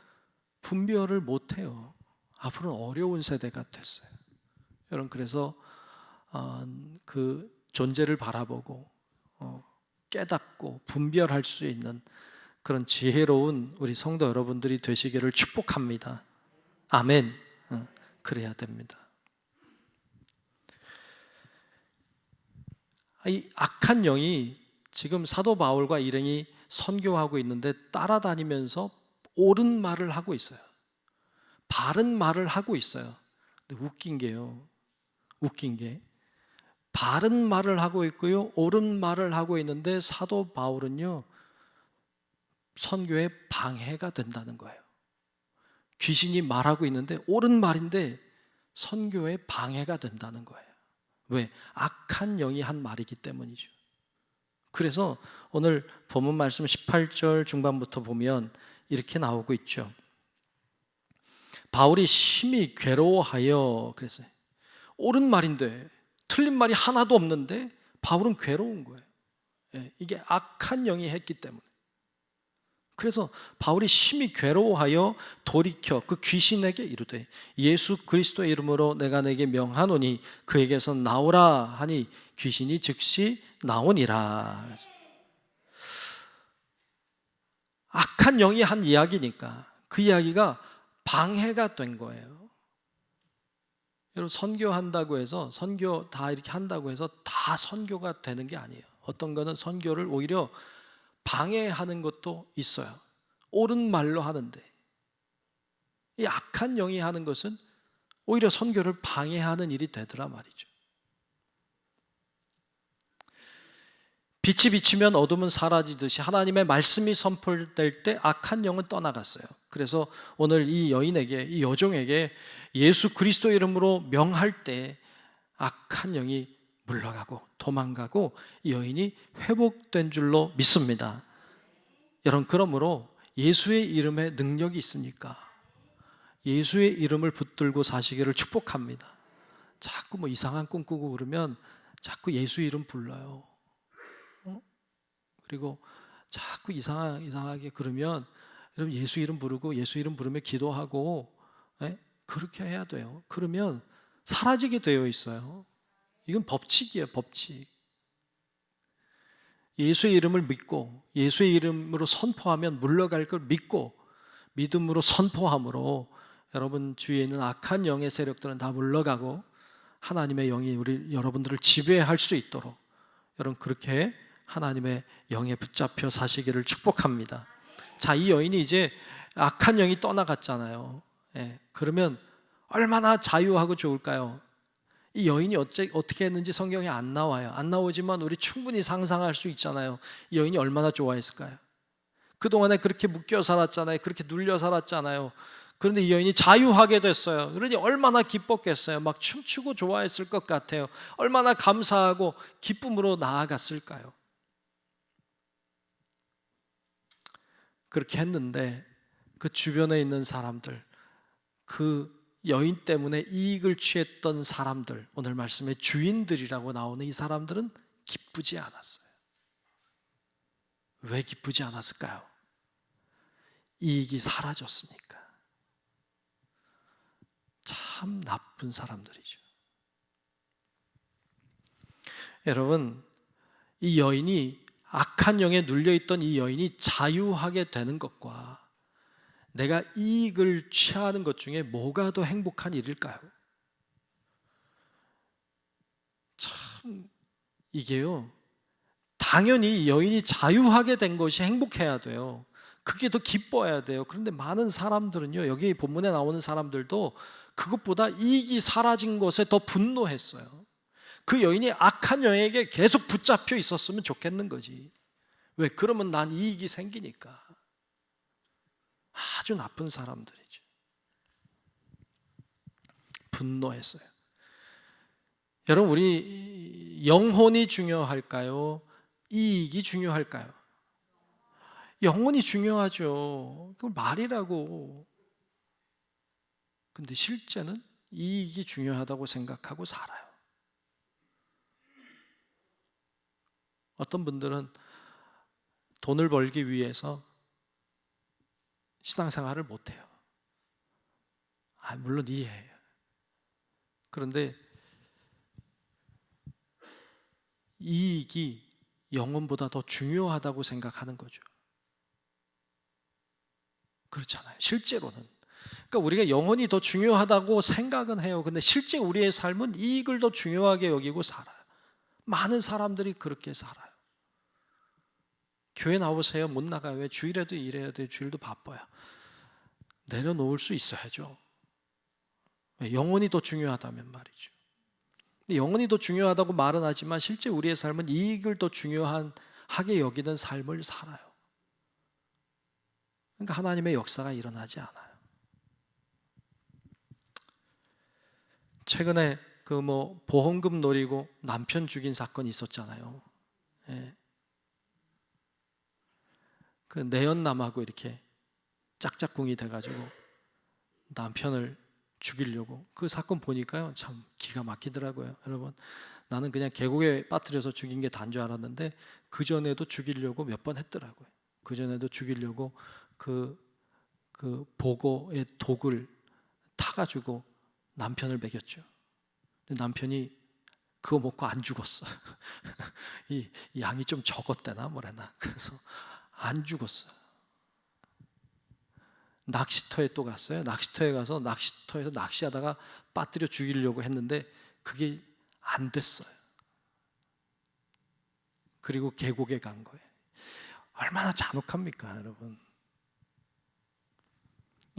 분별을 못해요. 앞으로는 어려운 세대가 됐어요. 여러분, 그래서 존재를 바라보고 깨닫고 분별할 수 있는 그런 지혜로운 우리 성도 여러분들이 되시기를 축복합니다. 아멘. 그래야 됩니다. 이 악한 영이 지금 사도 바울과 일행이 선교하고 있는데 따라다니면서 옳은 말을 하고 있어요. 바른 말을 하고 있어요. 근데 웃긴 게 바른 말을 하고 있고요, 옳은 말을 하고 있는데 사도 바울은요 선교에 방해가 된다는 거예요. 귀신이 말하고 있는데 옳은 말인데 선교에 방해가 된다는 거예요. 왜? 악한 영이 한 말이기 때문이죠. 그래서 오늘 본문 말씀 18절 중반부터 보면 이렇게 나오고 있죠. 바울이 심히 괴로워하여 그랬어요. 옳은 말인데 틀린 말이 하나도 없는데 바울은 괴로운 거예요. 이게 악한 영이 했기 때문에. 그래서 바울이 심히 괴로워하여 돌이켜 그 귀신에게 이르되 예수 그리스도의 이름으로 내가 내게 명하노니 그에게서 나오라 하니 귀신이 즉시 나오니라. 악한 영이 한 이야기니까 그 이야기가 방해가 된 거예요. 여러분, 선교한다고 해서 선교 다 이렇게 한다고 해서 다 선교가 되는 게 아니에요. 어떤 거는 선교를 오히려 방해하는 것도 있어요. 옳은 말로 하는데 이 악한 영이 하는 것은 오히려 선교를 방해하는 일이 되더라 말이죠. 빛이 비치면 어둠은 사라지듯이 하나님의 말씀이 선포될 때 악한 영은 떠나갔어요. 그래서 오늘 이 여인에게, 이 여종에게 예수 그리스도 이름으로 명할 때 악한 영이 물러가고 도망가고 이 여인이 회복된 줄로 믿습니다. 여러분, 그러므로 예수의 이름에 능력이 있습니까? 예수의 이름을 붙들고 사시기를 축복합니다. 자꾸 뭐 이상한 꿈 꾸고 그러면 자꾸 예수 이름 불러요. 그리고 자꾸 이상하게 그러면 여러분 예수 이름 부르고 예수 이름 부르며 기도하고 그렇게 해야 돼요. 그러면 사라지게 되어 있어요. 이건 법칙이에요, 법칙. 예수의 이름을 믿고 예수의 이름으로 선포하면 물러갈 걸 믿고 믿음으로 선포함으로 여러분 주위에 있는 악한 영의 세력들은 다 물러가고 하나님의 영이 여러분들을 지배할 수 있도록 여러분 그렇게 하나님의 영에 붙잡혀 사시기를 축복합니다. 자, 이 여인이 이제 악한 영이 떠나갔잖아요. 그러면 얼마나 자유하고 좋을까요? 이 여인이 어떻게 했는지 성경에 안 나와요. 안 나오지만 우리 충분히 상상할 수 있잖아요. 이 여인이 얼마나 좋아했을까요? 그동안에 그렇게 묶여 살았잖아요. 그렇게 눌려 살았잖아요. 그런데 이 여인이 자유하게 됐어요. 그러니 얼마나 기뻤겠어요. 막 춤추고 좋아했을 것 같아요. 얼마나 감사하고 기쁨으로 나아갔을까요? 그렇게 했는데 그 주변에 있는 사람들, 그 여인 때문에 이익을 취했던 사람들, 오늘 말씀에 주인들이라고 나오는 이 사람들은 기쁘지 않았어요. 왜 기쁘지 않았을까요? 이익이 사라졌으니까. 참 나쁜 사람들이죠. 여러분, 이 여인이 악한 영에 눌려있던 이 여인이 자유하게 되는 것과 내가 이익을 취하는 것 중에 뭐가 더 행복한 일일까요? 참 이게요, 당연히 여인이 자유하게 된 것이 행복해야 돼요. 그게 더 기뻐야 돼요. 그런데 많은 사람들은요, 여기 본문에 나오는 사람들도 그것보다 이익이 사라진 것에 더 분노했어요. 그 여인이 악한 영에게 계속 붙잡혀 있었으면 좋겠는 거지. 왜? 그러면 난 이익이 생기니까. 아주 나쁜 사람들이죠. 분노했어요. 여러분, 우리 영혼이 중요할까요? 이익이 중요할까요? 영혼이 중요하죠. 그건 말이라고. 근데 실제는 이익이 중요하다고 생각하고 살아요. 어떤 분들은 돈을 벌기 위해서 신앙생활을 못해요. 물론 이해해요. 그런데 이익이 영혼보다 더 중요하다고 생각하는 거죠. 그렇잖아요. 실제로는. 그러니까 우리가 영혼이 더 중요하다고 생각은 해요. 근데 실제 우리의 삶은 이익을 더 중요하게 여기고 살아요. 많은 사람들이 그렇게 살아요. 교회 나오세요? 못 나가요. 왜? 주일에도 일해야 돼요. 주일도 바빠요. 내려놓을 수 있어야죠. 영혼이 더 중요하다면 말이죠. 영혼이 더 중요하다고 말은 하지만 실제 우리의 삶은 이익을 더 중요하게 여기는 삶을 살아요. 그러니까 하나님의 역사가 일어나지 않아요. 최근에 보험금 노리고 남편 죽인 사건이 있었잖아요. 예. 그 내연남하고 이렇게 짝짝꿍이 돼가지고 남편을 죽이려고, 그 사건 보니까요 참 기가 막히더라고요. 여러분, 나는 그냥 계곡에 빠뜨려서 죽인 게 다인 줄 알았는데 그 전에도 죽이려고 몇 번 했더라고요. 그 전에도 죽이려고 그 보고의 독을 타가지고 남편을 먹였죠. 남편이 그거 먹고 안 죽었어. 이 양이 좀 적었대나 뭐래나. 그래서 안 죽었어요. 낚시터에 또 갔어요. 낚시터에 가서 낚시터에서 낚시하다가 빠뜨려 죽이려고 했는데 그게 안 됐어요. 그리고 계곡에 간 거예요. 얼마나 잔혹합니까, 여러분?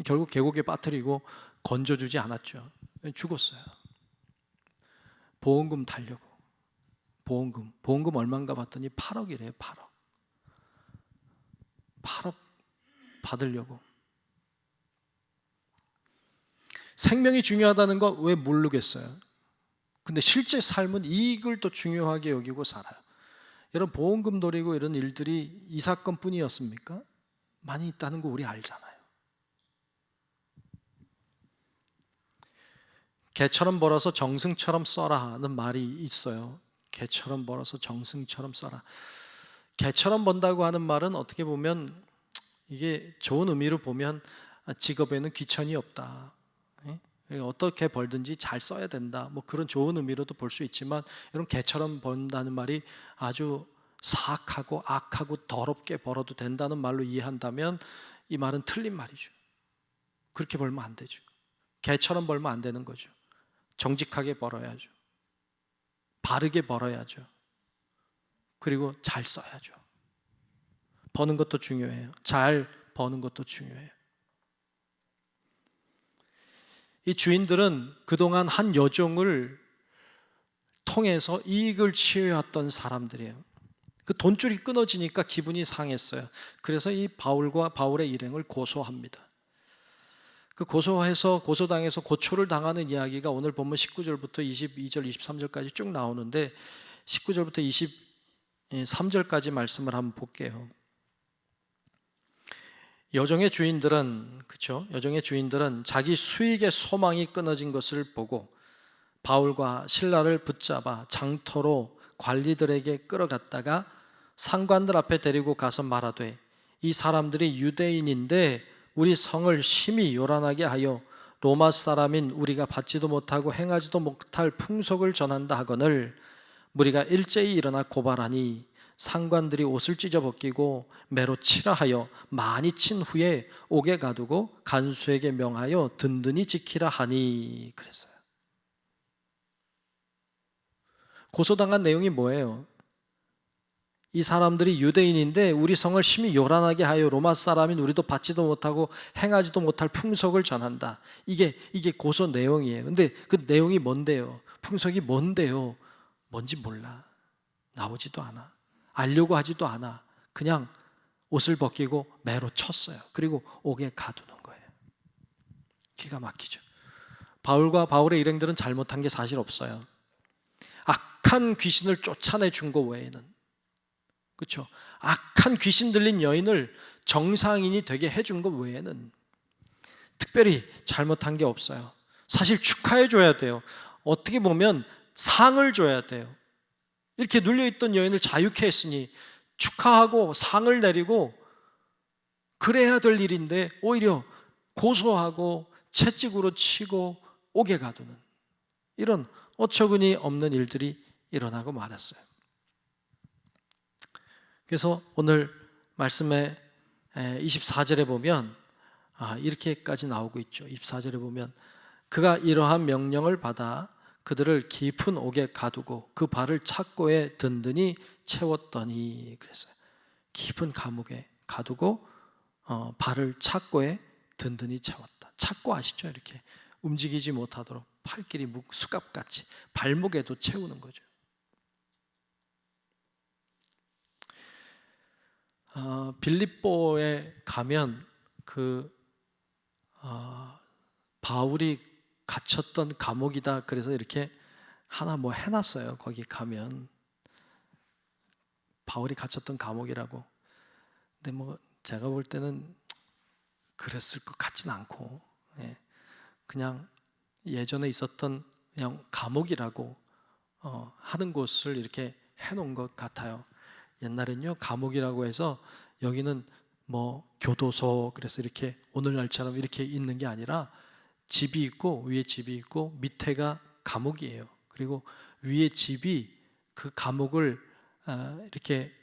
결국 계곡에 빠뜨리고 건져주지 않았죠. 죽었어요. 보험금 달려고. 보험금 얼마인가 봤더니 8억이래요. 8억 받으려고. 생명이 중요하다는 거 왜 모르겠어요? 근데 실제 삶은 이익을 더 중요하게 여기고 살아요. 여러분, 보험금 노리고 이런 일들이 이 사건뿐이었습니까? 많이 있다는 거 우리 알잖아요. 개처럼 벌어서 정승처럼 써라 하는 말이 있어요. 개처럼 벌어서 정승처럼 써라. 개처럼 번다고 하는 말은 어떻게 보면 이게 좋은 의미로 보면 직업에는 귀천이 없다. 어떻게 벌든지 잘 써야 된다. 뭐 그런 좋은 의미로도 볼 수 있지만, 이런 개처럼 번다는 말이 아주 사악하고 악하고 더럽게 벌어도 된다는 말로 이해한다면 이 말은 틀린 말이죠. 그렇게 벌면 안 되죠. 개처럼 벌면 안 되는 거죠. 정직하게 벌어야죠. 바르게 벌어야죠. 그리고 잘 써야죠. 버는 것도 중요해요. 잘 버는 것도 중요해요. 이 주인들은 그동안 한 여종을 통해서 이익을 취해왔던 사람들이에요. 그 돈줄이 끊어지니까 기분이 상했어요. 그래서 이 바울의 일행을 고소합니다. 그 고소당해서 고초를 당하는 이야기가 오늘 본문 19절부터 22절, 23절까지 쭉 나오는데 19절부터 23절까지 말씀을 한번 볼게요. 여종의 주인들은 자기 수익의 소망이 끊어진 것을 보고 바울과 실라를 붙잡아 장터로 관리들에게 끌어갔다가 상관들 앞에 데리고 가서 말하되, 이 사람들이 유대인인데 우리 성을 심히 요란하게 하여 로마 사람인 우리가 받지도 못하고 행하지도 못할 풍속을 전한다 하거늘 무리가 일제히 일어나 고발하니 상관들이 옷을 찢어 벗기고 매로 치라 하여 많이 친 후에 옥에 가두고 간수에게 명하여 든든히 지키라 하니. 그랬어요. 고소당한 내용이 뭐예요? 이 사람들이 유대인인데 우리 성을 심히 요란하게 하여 로마 사람인 우리도 받지도 못하고 행하지도 못할 풍속을 전한다. 이게 고소 내용이에요. 근데 그 내용이 뭔데요? 풍속이 뭔데요? 뭔지 몰라. 나오지도 않아. 알려고 하지도 않아. 그냥 옷을 벗기고 매로 쳤어요. 그리고 옥에 가두는 거예요. 기가 막히죠. 바울과 바울의 일행들은 잘못한 게 사실 없어요. 악한 귀신을 쫓아내 준 거 외에는, 그렇죠? 악한 귀신 들린 여인을 정상인이 되게 해준 것 외에는 특별히 잘못한 게 없어요. 사실 축하해 줘야 돼요. 어떻게 보면 상을 줘야 돼요. 이렇게 눌려있던 여인을 자유케 했으니 축하하고 상을 내리고 그래야 될 일인데 오히려 고소하고 채찍으로 치고 옥에 가두는 이런 어처구니 없는 일들이 일어나고 말았어요. 그래서 오늘 말씀에 24절에 보면 이렇게까지 나오고 있죠. 24절에 보면 그가 이러한 명령을 받아 그들을 깊은 옥에 가두고 그 발을 착고에 든든히 채웠더니 그랬어요. 깊은 감옥에 가두고 발을 착고에 든든히 채웠다. 착고 아시죠? 이렇게 움직이지 못하도록 팔길이 수갑같이 발목에도 채우는 거죠. 빌립보에 가면 바울이 갇혔던 감옥이다. 그래서 이렇게 하나 해놨어요. 거기 가면 바울이 갇혔던 감옥이라고. 근데 제가 볼 때는 그랬을 것 같진 않고, 그냥 예전에 있었던 그냥 감옥이라고 하는 곳을 이렇게 해놓은 것 같아요. 옛날엔요 감옥이라고 해서 여기는 교도소 그래서 이렇게 오늘날처럼 이렇게 있는 게 아니라 집이 있고 위에 집이 있고 밑에가 감옥이에요. 그리고 위에 집이 그 감옥을 이렇게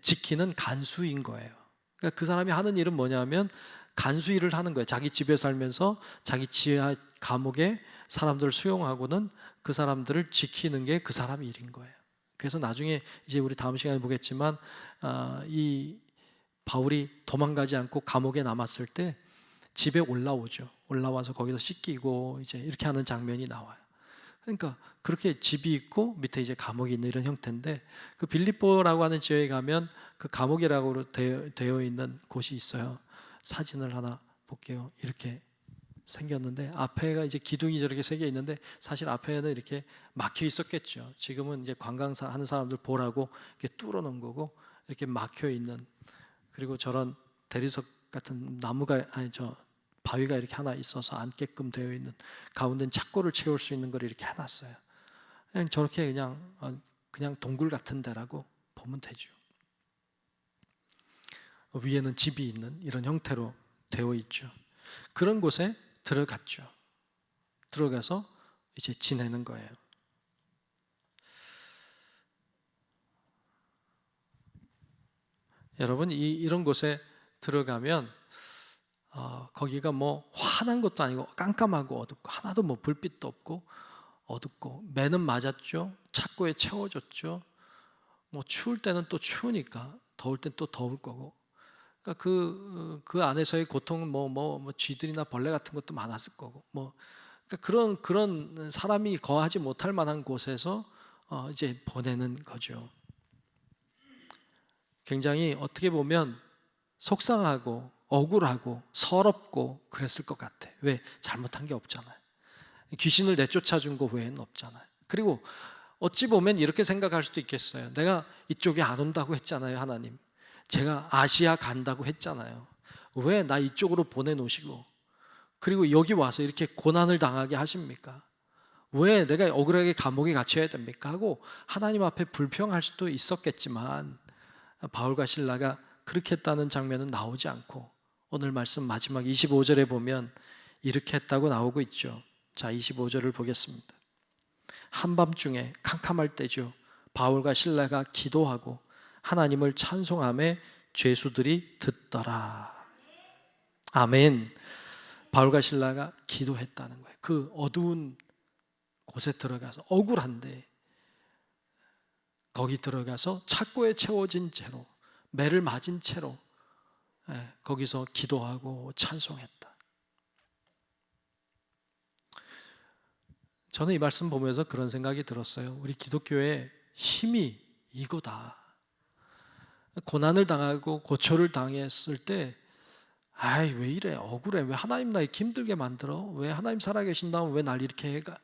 지키는 간수인 거예요. 그러니까 그 사람이 하는 일은 뭐냐면 간수 일을 하는 거예요. 자기 집에 살면서 자기 지하 감옥에 사람들을 수용하고는 그 사람들을 지키는 게 그 사람의 일인 거예요. 그래서 나중에 이제 우리 다음 시간에 보겠지만 이 바울이 도망가지 않고 감옥에 남았을 때 집에 올라오죠. 올라와서 거기서 씻기고 이제 이렇게 하는 장면이 나와요. 그러니까 그렇게 집이 있고 밑에 이제 감옥이 있는 이런 형태인데 그 빌립보라고 하는 지역에 가면 그 감옥이라고 되어 있는 곳이 있어요. 사진을 하나 볼게요. 이렇게 생겼는데 앞에가 이제 기둥이 저렇게 새겨 있는데 사실 앞에는 이렇게 막혀 있었겠죠. 지금은 이제 관광사 하는 사람들 보라고 이렇게 뚫어 놓은 거고 이렇게 막혀 있는 그리고 저런 대리석 같은 나무가 바위가 이렇게 하나 있어서 앉게끔 되어 있는 가운데는 착고를 채울 수 있는 걸 이렇게 해놨어요. 그냥 저렇게 그냥 동굴 같은 데라고 보면 되죠. 위에는 집이 있는 이런 형태로 되어 있죠. 그런 곳에 들어갔죠. 들어가서 이제 지내는 거예요. 여러분 이런 곳에 들어가면 거기가 환한 것도 아니고 깜깜하고 어둡고 하나도 불빛도 없고 어둡고 매는 맞았죠. 착고에 채워졌죠. 추울 때는 또 추우니까 더울 때는 또 더울 거고. 그러니까 그 안에서의 고통은 쥐들이나 벌레 같은 것도 많았을 거고 그러니까 그런 사람이 거하지 못할 만한 곳에서 이제 보내는 거죠. 굉장히 어떻게 보면 속상하고 억울하고 서럽고 그랬을 것 같아. 왜? 잘못한 게 없잖아요. 귀신을 내쫓아 준 거 외에는 없잖아요. 그리고 어찌 보면 이렇게 생각할 수도 있겠어요. 내가 이쪽에 안 온다고 했잖아요, 하나님. 제가 아시아 간다고 했잖아요. 왜 나 이쪽으로 보내놓으시고 그리고 여기 와서 이렇게 고난을 당하게 하십니까? 왜 내가 억울하게 감옥에 갇혀야 됩니까? 하고 하나님 앞에 불평할 수도 있었겠지만 바울과 실라가 그렇게 했다는 장면은 나오지 않고 오늘 말씀 마지막 25절에 보면 이렇게 했다고 나오고 있죠. 자, 25절을 보겠습니다. 한밤중에 캄캄할 때죠. 바울과 실라가 기도하고 하나님을 찬송하며 죄수들이 듣더라. 아멘. 바울과 실라가 기도했다는 거예요. 그 어두운 곳에 들어가서 억울한데 거기 들어가서 착고에 채워진 채로 매를 맞은 채로 거기서 기도하고 찬송했다. 저는 이 말씀 보면서 그런 생각이 들었어요. 우리 기독교의 힘이 이거다. 고난을 당하고 고초를 당했을 때 왜 이래 억울해 왜 하나님 나 이렇게 힘들게 만들어 왜 하나님 살아계신다면 왜 날 이렇게 해가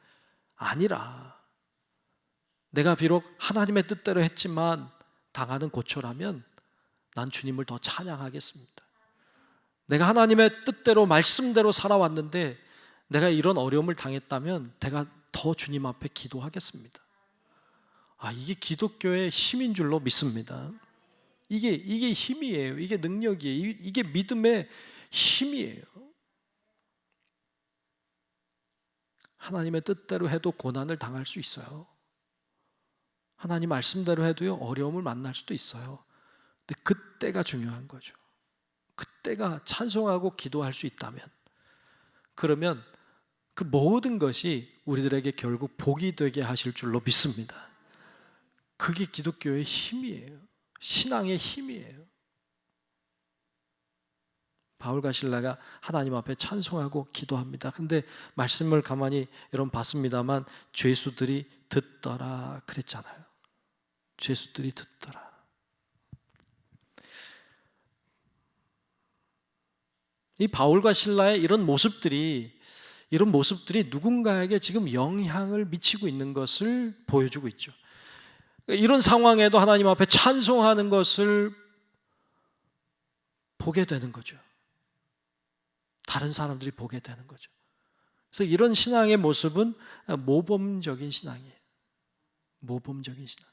아니라 내가 비록 하나님의 뜻대로 했지만 당하는 고초라면 난 주님을 더 찬양하겠습니다. 내가 하나님의 뜻대로 말씀대로 살아왔는데 내가 이런 어려움을 당했다면 내가 더 주님 앞에 기도하겠습니다. 이게 기독교의 힘인 줄로 믿습니다. 이게 힘이에요. 이게 능력이에요. 이게 믿음의 힘이에요. 하나님의 뜻대로 해도 고난을 당할 수 있어요. 하나님 말씀대로 해도요 어려움을 만날 수도 있어요. 근데 그때가 중요한 거죠. 그때가 찬송하고 기도할 수 있다면, 그러면 그 모든 것이 우리들에게 결국 복이 되게 하실 줄로 믿습니다. 그게 기독교의 힘이에요. 신앙의 힘이에요. 바울과 실라가 하나님 앞에 찬송하고 기도합니다. 근데 말씀을 가만히 여러분 봤습니다만 죄수들이 듣더라 그랬잖아요. 죄수들이 듣더라. 이 바울과 실라의 이런 모습들이 누군가에게 지금 영향을 미치고 있는 것을 보여주고 있죠. 이런 상황에도 하나님 앞에 찬송하는 것을 보게 되는 거죠. 다른 사람들이 보게 되는 거죠. 그래서 이런 신앙의 모습은 모범적인 신앙이에요. 모범적인 신앙.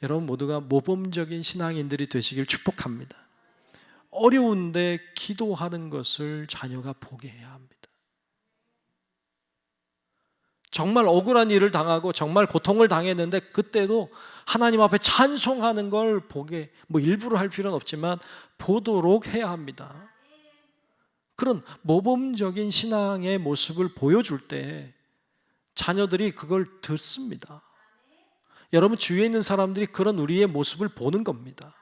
여러분 모두가 모범적인 신앙인들이 되시길 축복합니다. 어려운데 기도하는 것을 자녀가 보게 해야 합니다. 정말 억울한 일을 당하고 정말 고통을 당했는데 그때도 하나님 앞에 찬송하는 걸 보게, 일부러 할 필요는 없지만 보도록 해야 합니다. 그런 모범적인 신앙의 모습을 보여줄 때 자녀들이 그걸 듣습니다. 여러분 주위에 있는 사람들이 그런 우리의 모습을 보는 겁니다.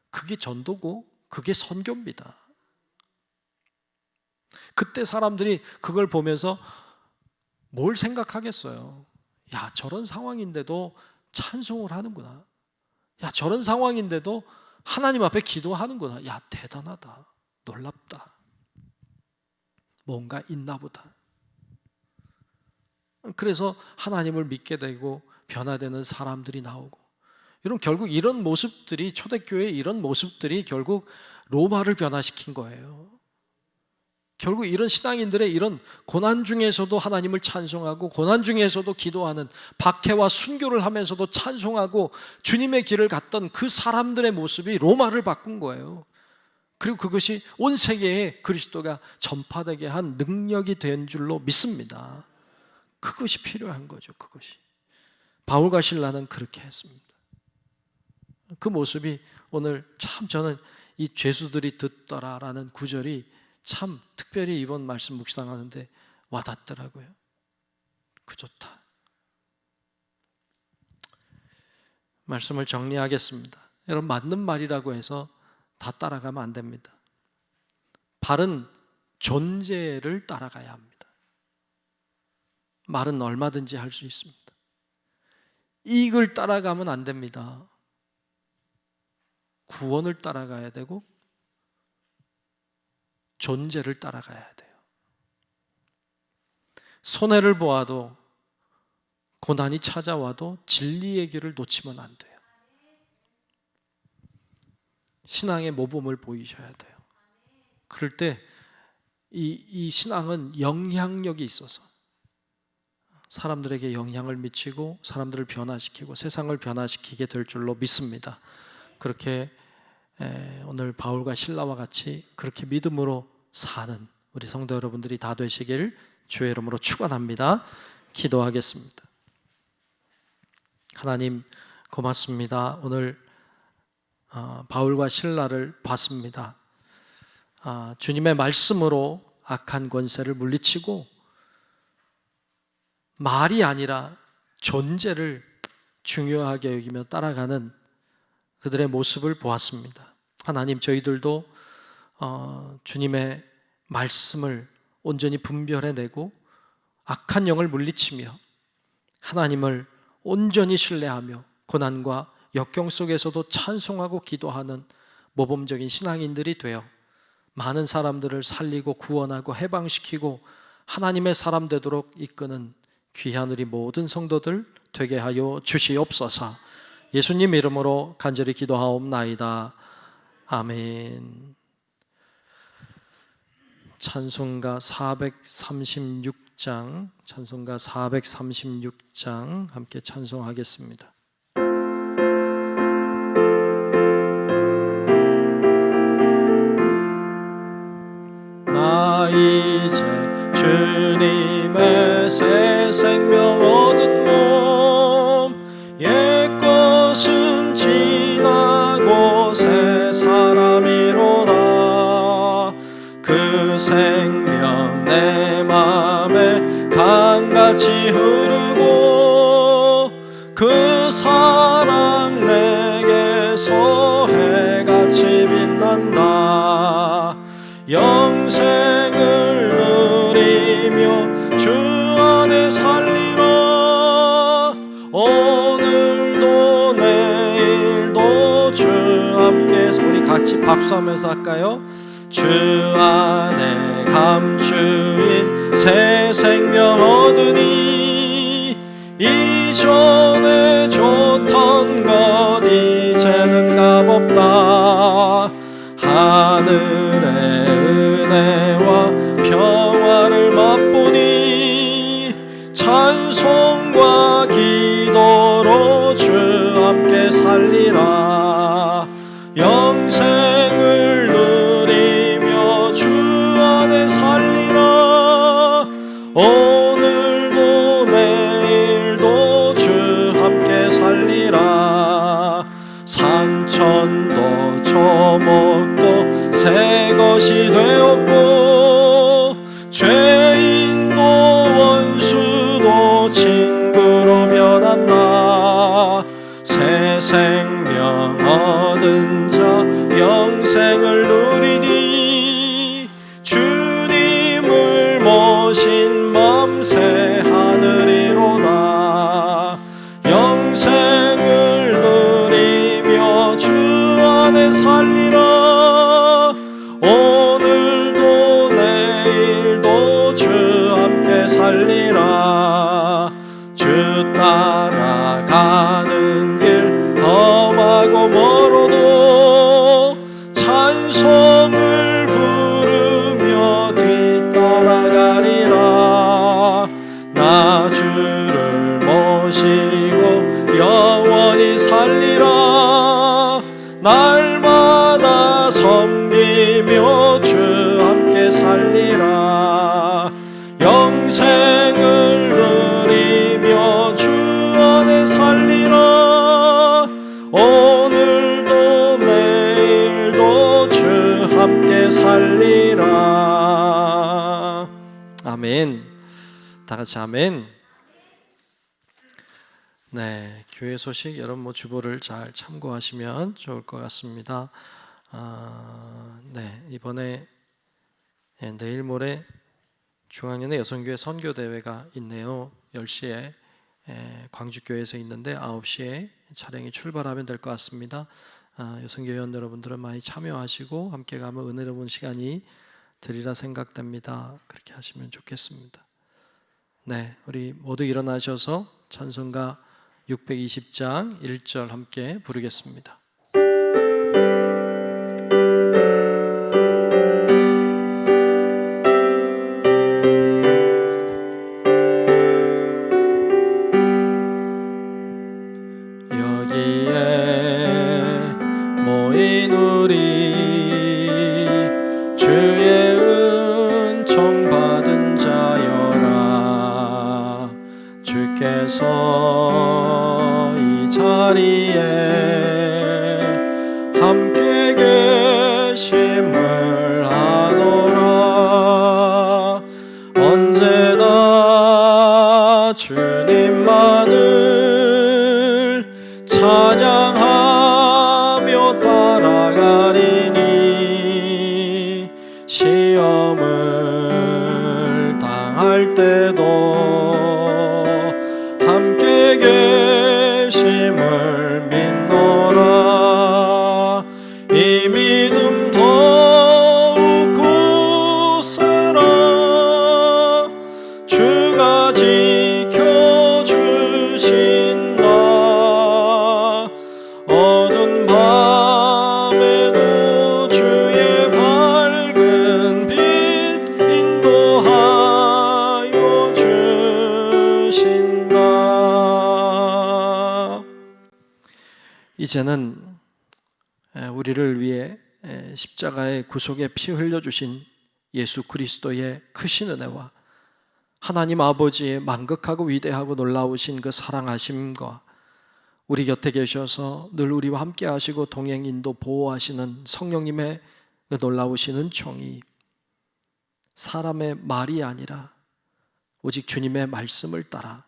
그게 전도고 그게 선교입니다. 그때 사람들이 그걸 보면서 뭘 생각하겠어요? 야, 저런 상황인데도 찬송을 하는구나. 야, 저런 상황인데도 하나님 앞에 기도하는구나. 야, 대단하다. 놀랍다. 뭔가 있나 보다. 그래서 하나님을 믿게 되고 변화되는 사람들이 나오고, 여러분 결국 이런 모습들이, 초대교회의 이런 모습들이 결국 로마를 변화시킨 거예요. 결국 이런 신앙인들의 이런 고난 중에서도 하나님을 찬송하고 고난 중에서도 기도하는, 박해와 순교를 하면서도 찬송하고 주님의 길을 갔던 그 사람들의 모습이 로마를 바꾼 거예요. 그리고 그것이 온 세계에 그리스도가 전파되게 한 능력이 된 줄로 믿습니다. 그것이 필요한 거죠. 그것이 바울과 실라는 그렇게 했습니다. 그 모습이 오늘 참 저는 이 죄수들이 듣더라라는 구절이 참 특별히 이번 말씀 묵상하는데 와닿더라고요. 그 좋다. 말씀을 정리하겠습니다. 여러분 맞는 말이라고 해서 다 따라가면 안 됩니다. 바른 존재를 따라가야 합니다. 말은 얼마든지 할 수 있습니다. 이익을 따라가면 안 됩니다. 구원을 따라가야 되고 존재를 따라가야 돼요. 손해를 보아도 고난이 찾아와도 진리의 길을 놓치면 안 돼요. 신앙의 모범을 보이셔야 돼요. 그럴 때 이 신앙은 영향력이 있어서 사람들에게 영향을 미치고 사람들을 변화시키고 세상을 변화시키게 될 줄로 믿습니다. 그렇게 오늘 바울과 실라와 같이 그렇게 믿음으로 사는 우리 성도 여러분들이 다 되시길 주의 이름으로 축원합니다. 기도하겠습니다. 하나님 고맙습니다. 오늘 바울과 실라를 봤습니다. 주님의 말씀으로 악한 권세를 물리치고 말이 아니라 존재를 중요하게 여기며 따라가는 그들의 모습을 보았습니다. 하나님 저희들도 주님의 말씀을 온전히 분별해내고 악한 영을 물리치며 하나님을 온전히 신뢰하며 고난과 역경 속에서도 찬송하고 기도하는 모범적인 신앙인들이 되어 많은 사람들을 살리고 구원하고 해방시키고 하나님의 사람 되도록 이끄는 귀한 우리 모든 성도들 되게 하여 주시옵소서. 예수님 이름으로 간절히 기도하옵나이다. 아멘. 찬송가 436장, 찬송가 436장 함께 찬송하겠습니다. 나 이제 주님의 새 생명 얻은 몸, 옛것은 지나고 그 생명 내 맘에 강같이 흐르고 그 사랑 내게서 해같이 빛난다. 영생을 누리며 주 안에 살리라. 오늘도 내일도 주 함께. 우리 같이 박수하면서 할까요? 주 안에 감추인 새 생명 얻으니 이전에 줬던 것 이제는 값없다. 하늘의 은혜와 평화를 맛보니 찬송과 기도로 주 함께 살리라. 영생을 누리며 주 안에 살리라. 오늘도 내일도 주 함께 살리라. 산천도 초목도 새 것이 되었고 죄인도 원수도 친구로 변한다. 새 생명 얻은 자 영생을 누리니 주님을 모신 맘 새 하늘이로다. 영생을 누리며 주 안에 살리라. 오늘도 내일도 주 함께 살리라. 주 따라가는 길 험하고 멀어도 찬송을 부르며 뒤따라가리라. 나 주를 모시고 영원히 살리라. 날마다 섬기며 주 함께 살리라. 영생을 누리며 주 안에 살리라. 오늘도 내일도 주 함께 살리라. 아멘. 다 같이 아멘. 네, 교회 소식 여러분 주보를 잘 참고하시면 좋을 것 같습니다. 네, 이번에 내일 모레 중앙연의 여성교회 선교대회가 있네요. 10시에 광주교회에서 있는데 9시에 차량이 출발하면 될 것 같습니다. 여성교회원 여러분들은 많이 참여하시고 함께 가면 은혜로운 시간이 되리라 생각됩니다. 그렇게 하시면 좋겠습니다. 네, 우리 모두 일어나셔서 찬송가 620장 1절 함께 부르겠습니다. 여기에 모인 우리 주의 은총 받은 자여라. 주께서 이 자리에 함께 계심을 아노라. 언제나 주님만을 찬양하며 따라가리니 시험을 당할 때도 함께 계심을 믿노라. 이 믿음 더욱 굳세라. 주가 지켜주신다. 어두운 밤에도 주의 밝은 빛 인도하여 주신다. 이제는 우리를 위해 십자가의 구속에 피 흘려주신 예수 그리스도의 크신 은혜와 하나님 아버지의 만극하고 위대하고 놀라우신 그 사랑하심과 우리 곁에 계셔서 늘 우리와 함께 하시고 동행 인도 보호하시는 성령님의 그 놀라우신 은총이 사람의 말이 아니라 오직 주님의 말씀을 따라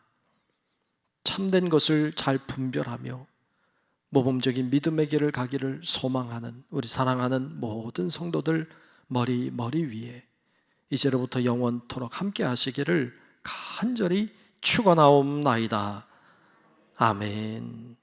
참된 것을 잘 분별하며 모범적인 믿음의 길을 가기를 소망하는 우리 사랑하는 모든 성도들 머리 위에 이제로부터 영원토록 함께 하시기를 간절히 축원하옵나이다. 아멘.